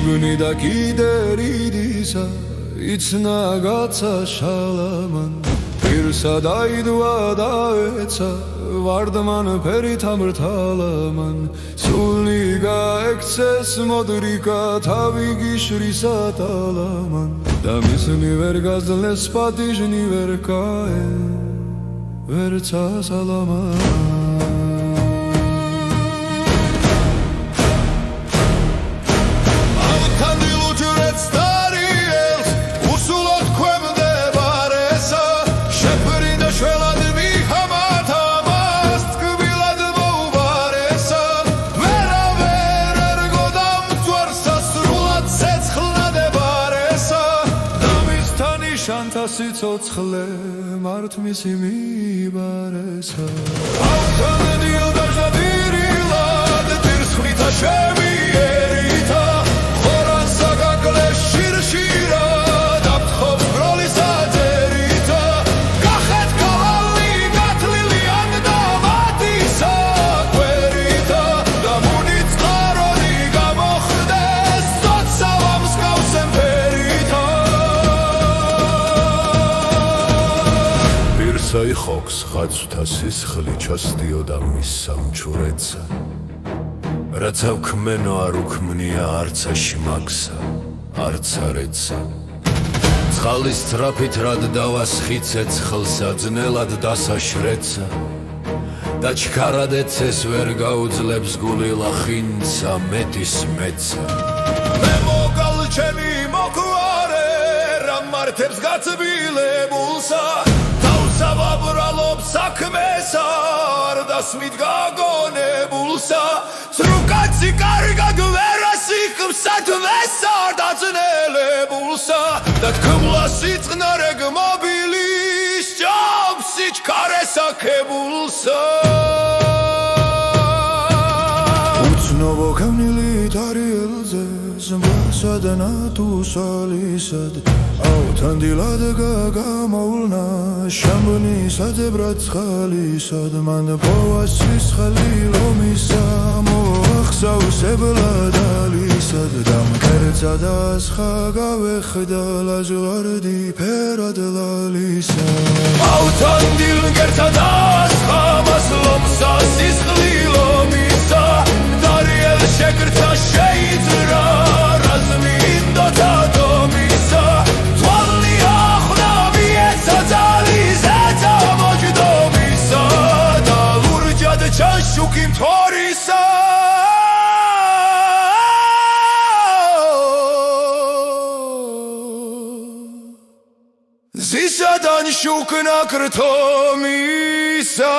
შიგნი და კიდერიდისა იცნაგაცა შალამან პირსა დაიდვა და ეცა ვარდმან ფერით ამრთალამან სული გაექცეს მოდრიკა თავი გიშრისა ტალამან და მისნი ვერ გაზლეს პატიჟნი ვერ კაე ვერცა სალამან სიცოცხლე მართ მისი მიბარესა ავთან დილდა ჟადირილად დირსხვითა შემიერითა ხორანსა გაგლეს შირშირა დაფთხოვს ბროლის აძერითა გახეთ კალალი გათლილი ან და მათისა კვერითა და მუნი წყარონი გამოხდეს სოცავა მსგავს ემფერითა საი ხოქს ხაცვთა სისხლი ჩასდიოდა მის სამჩურეცა რაც ავქმენო არ უქმნია არცა შმაგსა არცა რეცა წყალის თრაფით რად დავასხიცე ცხლსა ძნელად დასაშრეცა და ჩქარად ეცეს ვერ გაუძლებს გული ლახინცა მეტის მეცა მე მოგალჩენი მოგვარე რა მართებს გაწბილებულსა დავსავაბრალობ საქმესა არ დასმით გაგონებულსა სრუკაცი კარგად ვერ ასიხმს სადმესა არ დაძნელებულსა და თქმლას იწყნარე გმობილის ჭამს სიჩქარეს აქებულსა უცნობო გამნილი დარიელზე ზმბასა და ნათუსალისად ავთან დილად გაგამოვლნა შამბნისად ბრაცხალისად მან პოვას სისხლი ლომისა მოახსავსებლად ალისად დამკერცა და ასხა გავეხდა ლაჟვარდი ფერად ლალისა ავთან დილგერცა და ასხა მას ლომსა სისხლი ლომისა დარიელ შეკრთა შეიძრა რაზმი ინდოთა დომისა თვალი ახნა მიეცა ძალიზეცა მოჯდომისა და ლურჯად ჩაშუკი მთვარისა ზისადან შუქნა კრთომისა